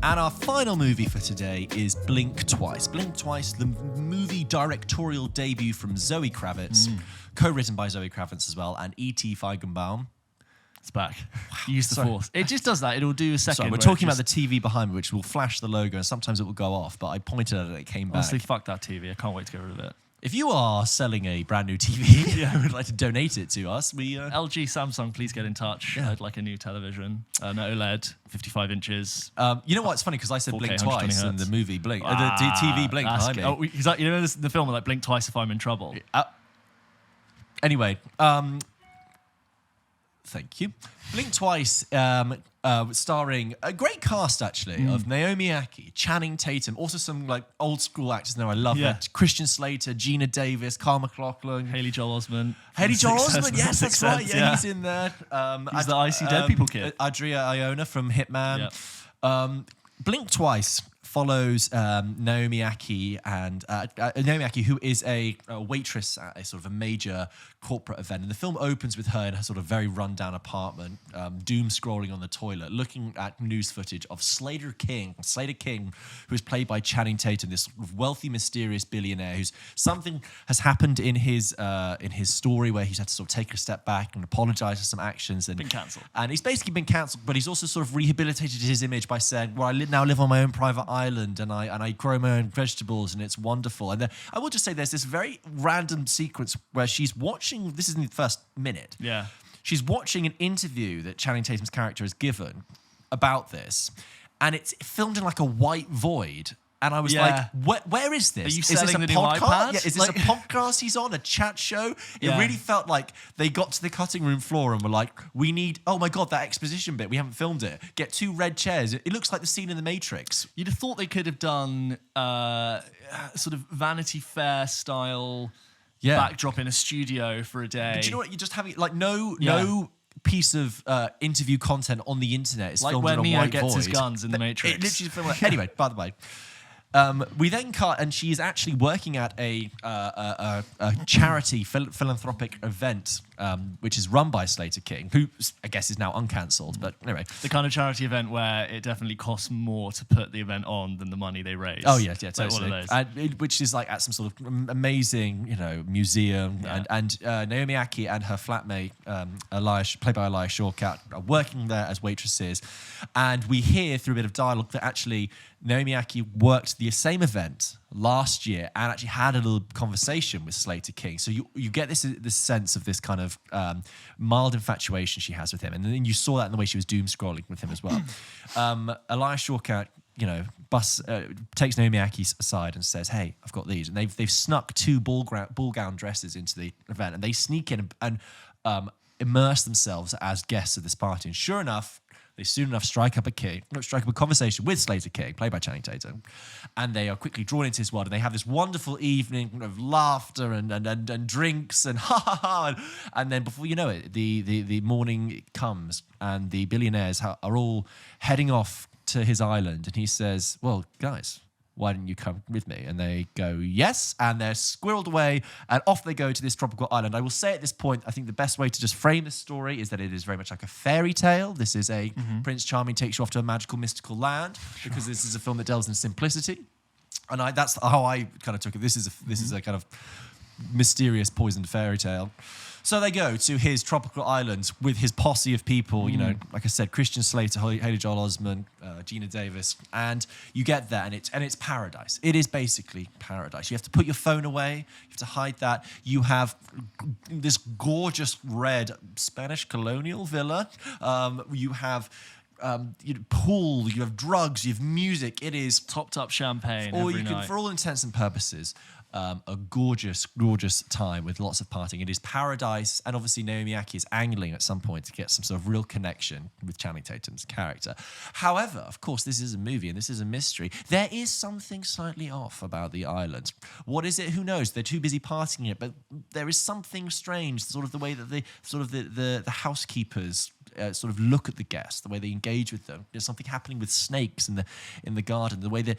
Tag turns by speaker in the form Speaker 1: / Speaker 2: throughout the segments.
Speaker 1: And our final movie for today is Blink Twice. Blink Twice, the movie directorial debut from Zoe Kravitz, co-written by Zoe Kravitz as well, and E.T. Feigenbaum.
Speaker 2: It's back. Use the force. It just does that. It'll do a second.
Speaker 1: Sorry, we're talking about the TV behind me, which will flash the logo, and sometimes it will go off, but I pointed at it, it came back.
Speaker 2: Honestly, fuck that TV. I can't wait to get rid of it.
Speaker 1: If you are selling a brand new TV and would like to donate it to us,
Speaker 2: LG, Samsung, please get in touch.
Speaker 1: Yeah.
Speaker 2: I'd like a new television. An OLED, 55 inches.
Speaker 1: You know what? It's funny because I said
Speaker 2: 4K,
Speaker 1: Blink Twice in the movie Blink. The TV Blink behind me.
Speaker 2: Oh, you know the film like Blink Twice if I'm in trouble.
Speaker 1: Anyway, thank you. Blink Twice, starring a great cast actually of Naomi Ackie, Channing Tatum, also some like old school actors now I love it. Christian Slater, Gina Davis, Carl McLaughlin,
Speaker 2: Haley Joel Osment.
Speaker 1: Haley Joel Osment, yes, that's right.
Speaker 2: Sense,
Speaker 1: yeah, he's in there.
Speaker 2: He's the I See Dead People kid.
Speaker 1: Adria Iona from Hitman.
Speaker 2: Yep.
Speaker 1: Blink Twice follows Naomi Ackie and Naomi Ackie, who is a waitress at a sort of a major corporate event. And the film opens with her in her sort of very rundown apartment, doom scrolling on the toilet, looking at news footage of Slater King, who is played by Channing Tatum, this sort of wealthy, mysterious billionaire who's something has happened in his story where he's had to sort of take a step back and apologize for some actions and
Speaker 2: been cancelled.
Speaker 1: And he's basically been cancelled, but he's also sort of rehabilitated his image by saying, "Well, I now live on my own private island and I grow my own vegetables and it's wonderful." And then I will just say there's this very random sequence where she's watching, this is in the first minute.
Speaker 2: Yeah.
Speaker 1: She's watching an interview that Channing Tatum's character has given about this, and it's filmed in like a white void. And I was like, where is this?
Speaker 2: Are you
Speaker 1: is this
Speaker 2: selling
Speaker 1: a
Speaker 2: the new
Speaker 1: podcast?
Speaker 2: iPad?
Speaker 1: Yeah, is this a podcast he's on? A chat show? It really felt like they got to the cutting room floor and were like, we need, oh my God, that exposition bit, we haven't filmed it. Get 2 red chairs. It looks like the scene in The Matrix.
Speaker 2: You'd have thought they could have done sort of Vanity Fair style backdrop in a studio for a day.
Speaker 1: But you know what? You're just having, like, no piece of interview content on the internet is
Speaker 2: like
Speaker 1: filmed
Speaker 2: when
Speaker 1: in a
Speaker 2: Neo
Speaker 1: white
Speaker 2: gets
Speaker 1: void.
Speaker 2: his guns in The Matrix.
Speaker 1: It literally filmed like, anyway, by the way. We then cut, and she is actually working at a charity philanthropic event, which is run by Slater King, who I guess is now uncancelled. But anyway,
Speaker 2: the kind of charity event where it definitely costs more to put the event on than the money they raise.
Speaker 1: Oh yeah, totally.
Speaker 2: Like one of those.
Speaker 1: Which is like at some sort of amazing, museum.
Speaker 2: Yeah.
Speaker 1: And Naomi Ackie and her flatmate, played by Elia Shawkat, are working there as waitresses. And we hear through a bit of dialogue that actually Naomi Ackie worked the same event last year and actually had a little conversation with Slater King. So you get this sense of this kind of mild infatuation she has with him. And then you saw that in the way she was doom scrolling with him as well. Elia Shawkat, takes Naomi Ackie aside and says, "Hey, I've got these." And they've snuck 2 ball gown dresses into the event, and they sneak in and immerse themselves as guests of this party. And sure enough, they soon enough strike up a conversation with Slater King, played by Channing Tatum, and they are quickly drawn into his world. And they have this wonderful evening of laughter and drinks and ha ha ha. And then before you know it, the morning comes, and the billionaires are all heading off to his island. And he says, "Well, guys, why didn't you come with me?" And they go, "Yes," and they're squirreled away, and off they go to this tropical island. I will say at this point, I think the best way to just frame this story is that it is very much like a fairy tale. This is a Prince Charming takes you off to a magical, mystical land, because this is a film that delves in simplicity. And that's how I kind of took it. This is a kind of mysterious, poisoned fairy tale. So they go to his tropical island with his posse of people, like I said, Christian Slater, Haley Joel Osment, Gina Davis, and you get that, and it's paradise. It is basically paradise. You have to put your phone away. You have to hide that. You have this gorgeous red Spanish colonial villa. You have pool, you have drugs, you have music. It is
Speaker 2: topped up champagne
Speaker 1: or
Speaker 2: every
Speaker 1: you
Speaker 2: night.
Speaker 1: can, for all intents and purposes, a gorgeous, gorgeous time with lots of partying. It is paradise, and obviously Naomi Ackie is angling at some point to get some sort of real connection with Channing Tatum's character. However, of course, this is a movie and this is a mystery. There is something slightly off about the island. What is it? Who knows? They're too busy partying it, but there is something strange. Sort of the way that the housekeepers sort of look at the guests, the way they engage with them. There's something happening with snakes in the garden, the way the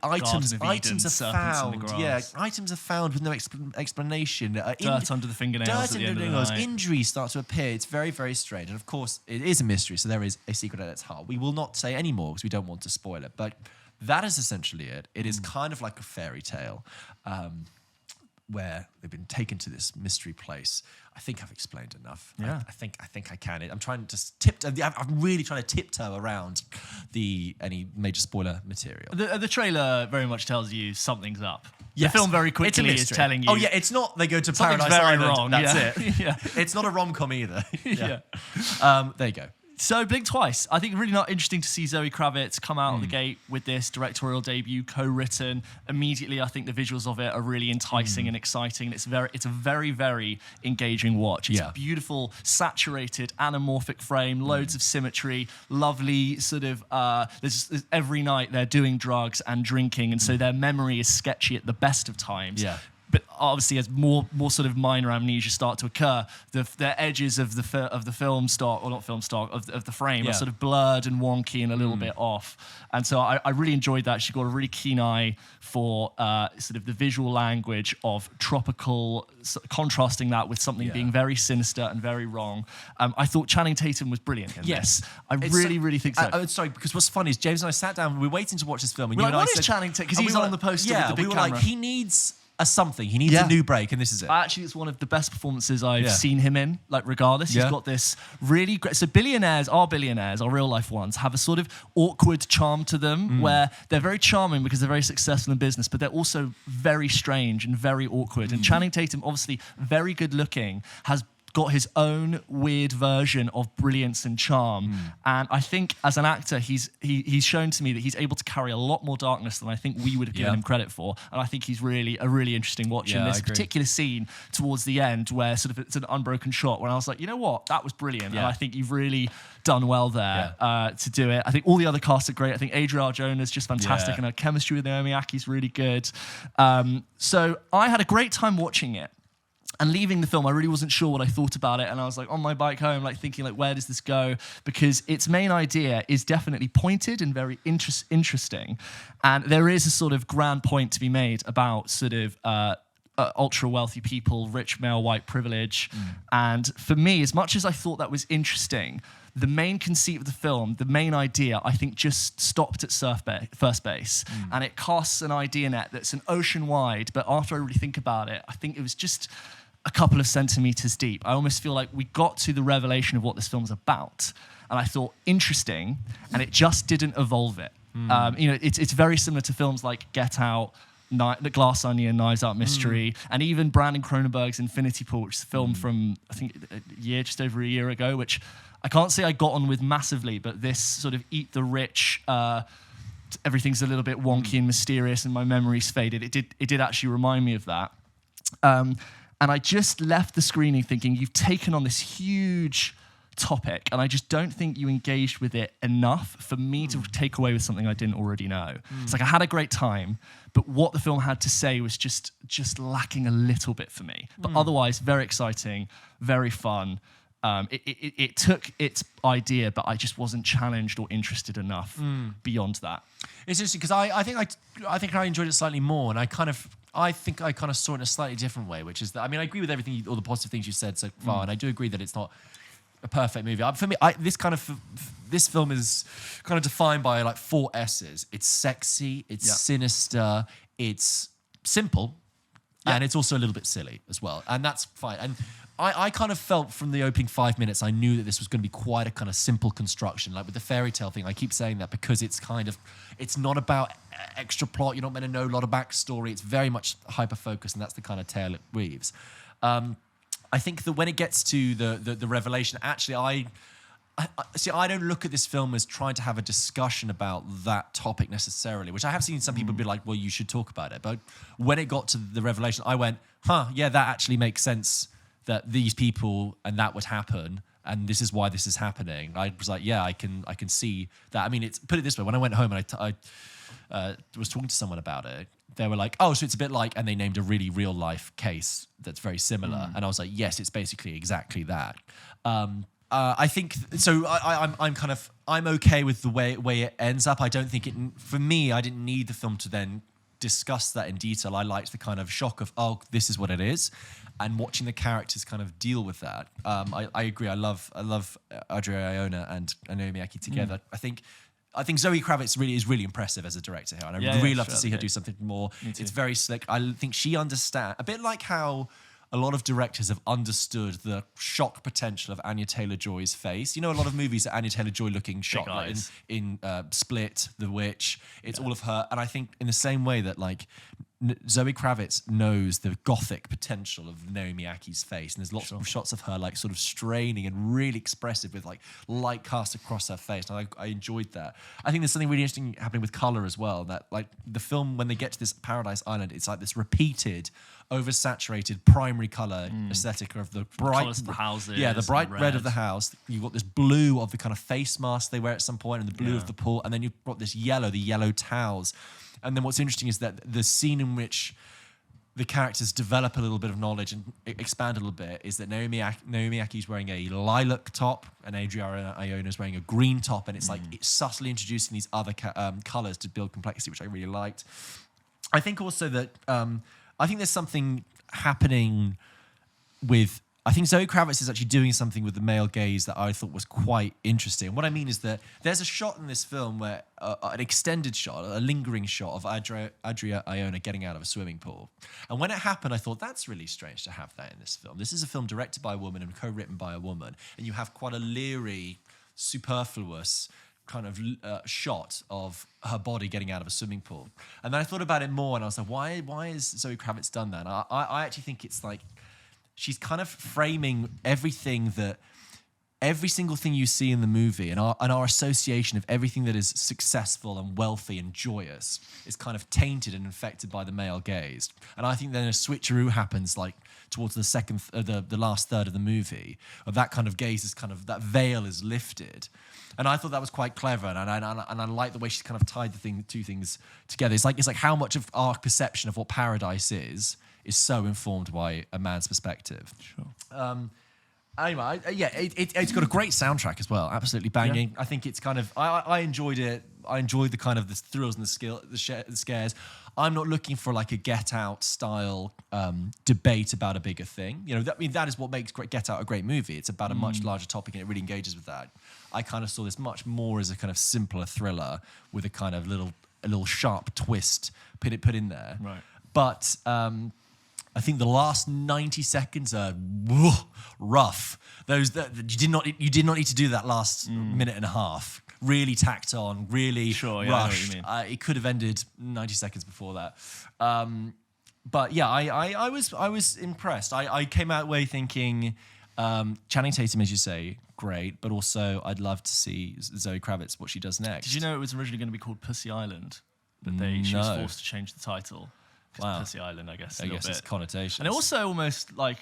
Speaker 1: items are found. Yeah, items are found with no explanation.
Speaker 2: Dirt under the fingernails.
Speaker 1: Injuries start to appear. It's very, very strange. And of course, it is a mystery, so there is a secret at its heart. We will not say any more because we don't want to spoil it. But that is essentially it. It is kind of like a fairy tale where they've been taken to this mystery place. I think I've explained enough.
Speaker 2: Yeah.
Speaker 1: I think I can. I'm trying to I'm really trying to tiptoe around any major spoiler material.
Speaker 2: The trailer very much tells you something's up.
Speaker 1: Yes.
Speaker 2: The film very quickly is telling you.
Speaker 1: Oh yeah, it's not they go to
Speaker 2: Something's
Speaker 1: Paradise
Speaker 2: very
Speaker 1: Island.
Speaker 2: wrong.
Speaker 1: That's it.
Speaker 2: Yeah.
Speaker 1: It's not a rom-com either.
Speaker 2: Yeah.
Speaker 1: There you go.
Speaker 2: So Blink Twice. I think really not interesting to see Zoe Kravitz come out of the gate with this directorial debut, co-written. Immediately, I think the visuals of it are really enticing and exciting. It's a very, very engaging watch. It's a beautiful, saturated, anamorphic frame, loads of symmetry, lovely sort of. There's every night they're doing drugs and drinking, and so their memory is sketchy at the best of times.
Speaker 1: Yeah.
Speaker 2: But obviously, as more sort of minor amnesia start to occur, the edges of the film stock, or not film stock, of the frame are sort of blurred and wonky and a little bit off. And so I really enjoyed that. She got a really keen eye for sort of the visual language of tropical, contrasting that with something being very sinister and very wrong. I thought Channing Tatum was brilliant in this. I really think so.
Speaker 1: Sorry, because what's funny is James and I sat down, we were waiting to watch this film, and
Speaker 2: We're
Speaker 1: you and
Speaker 2: like,
Speaker 1: I
Speaker 2: what is
Speaker 1: said,
Speaker 2: Channing Tatum? Because he's on the poster with the big
Speaker 1: we were
Speaker 2: camera.
Speaker 1: like, he needs something. He needs a new break, and this is it.
Speaker 2: Actually, it's one of the best performances I've seen him in, like regardless. He's got this really great... So our real life ones, have a sort of awkward charm to them where they're very charming because they're very successful in business, but they're also very strange and very awkward. And Channing Tatum, obviously very good looking, has got his own weird version of brilliance and charm. And I think as an actor, he's shown to me that he's able to carry a lot more darkness than I think we would have given him credit for. And I think he's really interesting watch in this particular scene towards the end where sort of it's an unbroken shot where I was like, you know what, that was brilliant. And I think you've really done well there to do it. I think all the other casts are great. I think Adria Arjona is just fantastic and her chemistry with Naomi Aki is really good. So I had a great time watching it. And leaving the film, I really wasn't sure what I thought about it. And I was like on my bike home, like thinking, like, where does this go? Because its main idea is definitely pointed and very interesting. And there is a sort of grand point to be made about sort of ultra wealthy people, rich male white privilege. And for me, as much as I thought that was interesting, the main conceit of the film, the main idea, I think just stopped at first base. And it casts an idea net that's an ocean wide. But after I really think about it, I think it was just a couple of centimeters deep. I almost feel like we got to the revelation of what this film's about, and I thought interesting, and it just didn't evolve it. It's very similar to films like Get Out, The Glass Onion, Knives Out Mystery, and even Brandon Cronenberg's Infinity Pool, which is a film from, I think, just over a year ago, which I can't say I got on with massively, but this sort of eat the rich, everything's a little bit wonky and mysterious and my memory's faded. It did actually remind me of that. And I just left the screening thinking, you've taken on this huge topic, and I just don't think you engaged with it enough for me to take away with something I didn't already know. It's like I had a great time, but what the film had to say was just lacking a little bit for me. But otherwise, very exciting, very fun. It took its idea, but I just wasn't challenged or interested enough beyond that.
Speaker 1: It's interesting because I think I enjoyed it slightly more, and I think I kind of saw it in a slightly different way, which is that, I mean, I agree with everything, all the positive things you said so far, and I do agree that it's not a perfect movie. For me, this film is kind of defined by like 4 S's. It's sexy, it's sinister, it's simple, and it's also a little bit silly as well, and that's fine. And I kind of felt from the opening 5 minutes, I knew that this was going to be quite a kind of simple construction. Like with the fairy tale thing, I keep saying that because it's not about extra plot. You're not meant to know a lot of backstory. It's very much hyper-focused, and that's the kind of tale it weaves. I think that when it gets to the revelation, actually, I don't look at this film as trying to have a discussion about that topic necessarily, which I have seen some people be like, well, you should talk about it. But when it got to the revelation, I went, yeah, that actually makes sense, that these people and that would happen, and this is why this is happening. I was like, yeah, I can see that. I mean, put it this way, when I went home and I was talking to someone about it, they were like, oh, so it's a bit like, and they named a really real life case that's very similar. And I was like, yes, it's basically exactly that. I think so. I'm okay with the way it ends up. I don't think it. For me, I didn't need the film to then discuss that in detail. I liked the kind of shock of, oh, this is what it is, and watching the characters kind of deal with that. I agree. I love Adria Iona and Naomi Ackie together. I think Zoe Kravitz is really impressive as a director here, and I really love to see her do something more. It's very slick. I think she understands, a bit like how a lot of directors have understood the shock potential of Anya Taylor-Joy's face. You know, a lot of movies are Anya Taylor-Joy looking shocked, like in Split, The Witch. It's all of her. And I think in the same way that like Zoe Kravitz knows the gothic potential of Naomi Akkie's face, and there's lots of shots of her like sort of straining and really expressive with like light cast across her face. And I enjoyed that. I think there's something really interesting happening with color as well. That like the film, when they get to this Paradise Island, it's like this repeated, oversaturated primary color aesthetic of the bright
Speaker 2: colours of the houses,
Speaker 1: the bright red of the house. You've got this blue of the kind of face mask they wear at some point, and the blue of the pool, and then you've got this yellow, the yellow towels. And then what's interesting is that the scene in which the characters develop a little bit of knowledge and expand a little bit is that Naomi Akkie's wearing a lilac top and Adria Iona's wearing a green top, and it's like it's subtly introducing these other colors to build complexity, which I really liked. I think also that I think there's something happening with. I think Zoe Kravitz is actually doing something with the male gaze that I thought was quite interesting. What I mean is that there's a shot in this film where an extended shot, a lingering shot of Adria Iona getting out of a swimming pool. And when it happened, I thought that's really strange to have that in this film. This is a film directed by a woman and co-written by a woman, and you have quite a leery, superfluous kind of shot of her body getting out of a swimming pool. And then I thought about it more, and I was like, why has Zoe Kravitz done that? And I actually think it's like, she's kind of framing every single thing you see in the movie, and our association of everything that is successful and wealthy and joyous is kind of tainted and infected by the male gaze. And I think then a switcheroo happens like towards the last third of the movie, of that kind of gaze is kind of, that veil is lifted. And I thought that was quite clever, and I like the way she's kind of tied the two things together. It's like how much of our perception of what paradise is so informed by a man's perspective. Sure. Anyway, it's got a great soundtrack as well. Absolutely banging. Yeah. I think it's kind of, I enjoyed it. I enjoyed the kind of the thrills and the scares. I'm not looking for like a Get Out style debate about a bigger thing. You know, that is what makes Get Out a great movie. It's about a much larger topic, and it really engages with that. I kind of saw this much more as a kind of simpler thriller with a kind of little sharp twist put in there.
Speaker 2: Right.
Speaker 1: But I think the last 90 seconds are rough. You did not need to do that last minute and a half. Really tacked on, really rushed. It could have ended 90 seconds before that. But yeah, I was impressed. I came out away thinking Channing Tatum, as you say, great, but also I'd love to see Zoe Kravitz, what she does next.
Speaker 2: Did you know it was originally going to be called Pussy Island, but she was forced to change the title? Wow. Pussy Island, I guess.
Speaker 1: It's connotations.
Speaker 2: And it also almost like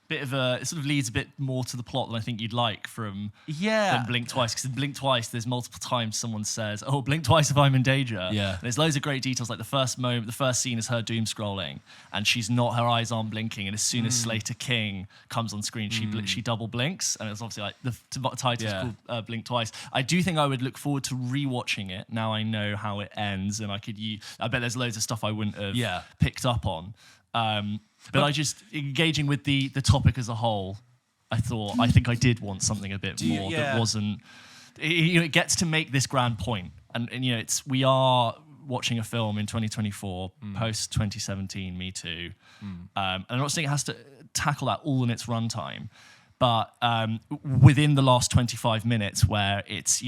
Speaker 2: bit of a, it sort of leads a bit more to the plot than I think you'd like from than Blink Twice. Because in Blink Twice, there's multiple times someone says, "Oh, blink twice if I'm in danger."
Speaker 1: Yeah.
Speaker 2: There's loads of great details. Like the first scene is her doom scrolling, and her eyes aren't blinking. And as soon as Slater King comes on screen, she double blinks, and it's obviously like the title's called Blink Twice. I do think I would look forward to rewatching it now I know how it ends, and I bet there's loads of stuff I wouldn't have picked up on. But I just, engaging with the topic as a whole, I think I did want something a bit more that wasn't, it gets to make this grand point. And we are watching a film in 2024, post 2017 Me Too. And I'm not saying it has to tackle that all in its runtime, but within the last 25 minutes where it's,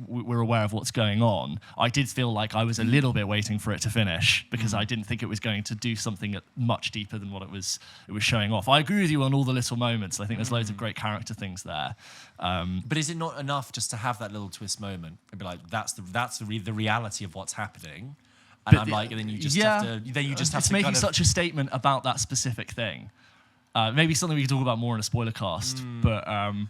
Speaker 2: we're aware of what's going on, I did feel like I was a little bit waiting for it to finish because I didn't think it was going to do something much deeper than what it was showing off. I agree with you on all the little moments. I think there's loads of great character things there.
Speaker 1: But is it not enough just to have that little twist moment and be like, that's the reality of what's happening? And and then you just have to. Then you just have to.
Speaker 2: It's making such a statement about that specific thing. Maybe something we can talk about more in a spoiler cast, but I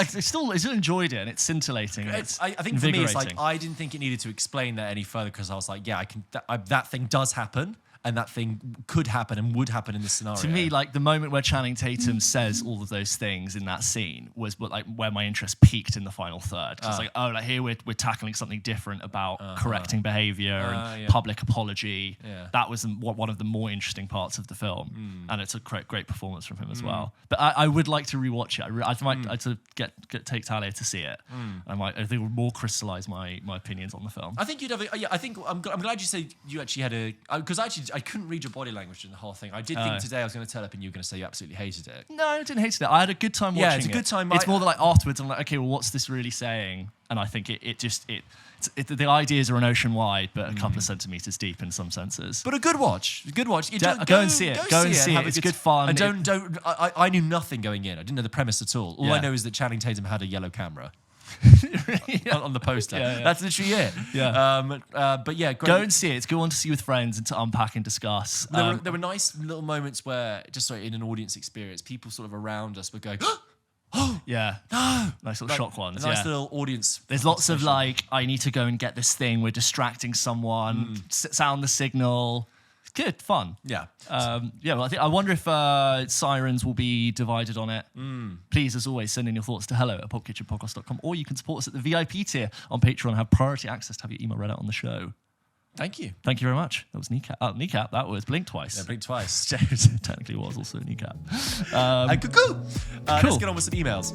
Speaker 2: still enjoyed it, and it's scintillating. And I think for me, it's like I didn't think it needed to explain that any further because I was like, I can. That thing does happen,
Speaker 1: and that thing could happen and would happen in this scenario.
Speaker 2: To me, like the moment where Channing Tatum says all of those things in that scene was like where my interest peaked in the final third. It's like, oh, like here we're tackling something different about correcting behavior and public apology. Yeah. That was one of the more interesting parts of the film, and it's a great performance from him as well. But I would like to rewatch it. I might to take Talia to see it. I think it would more crystallize my opinions on the film.
Speaker 1: I think you'd have. I think I'm glad you say you actually had because I couldn't read your body language in the whole thing. I did think today I was going to turn up and you were going to say you absolutely hated it.
Speaker 2: No, I didn't hate it. I had a good time watching it.
Speaker 1: Yeah, it's a good time.
Speaker 2: It's more that like afterwards I'm like, okay, well, what's this really saying? And I think the ideas are an ocean wide, but a couple of centimeters deep in some senses.
Speaker 1: But a good watch.
Speaker 2: Go and see it. Go and see it. It's good fun.
Speaker 1: I knew nothing going in. I didn't know the premise at all. All I know is that Channing Tatum had a yellow camera. On the poster. That's literally it. But yeah, great.
Speaker 2: Go and see it. It's a good one to see with friends and to unpack and discuss.
Speaker 1: There were nice little moments where, just like in an audience experience, people sort of around us were going, oh,
Speaker 2: yeah. No. Nice little shock ones.
Speaker 1: Nice little audience.
Speaker 2: There's lots of like, I need to go and get this thing. We're distracting someone. Sound the signal. Good, fun.
Speaker 1: Yeah.
Speaker 2: Well, I wonder if Sirens will be divided on it. Please, as always, send in your thoughts to hello@pulpkitchenpodcast.com, or you can support us at the VIP tier on Patreon and have priority access to have your email read out on the show.
Speaker 1: Thank you.
Speaker 2: Thank you very much. That was Kneecap. Kneecap, that was Blink Twice.
Speaker 1: Yeah, Blink Twice.
Speaker 2: Technically was also Kneecap.
Speaker 1: Cuckoo.
Speaker 2: Cool.
Speaker 1: Let's get on with some emails.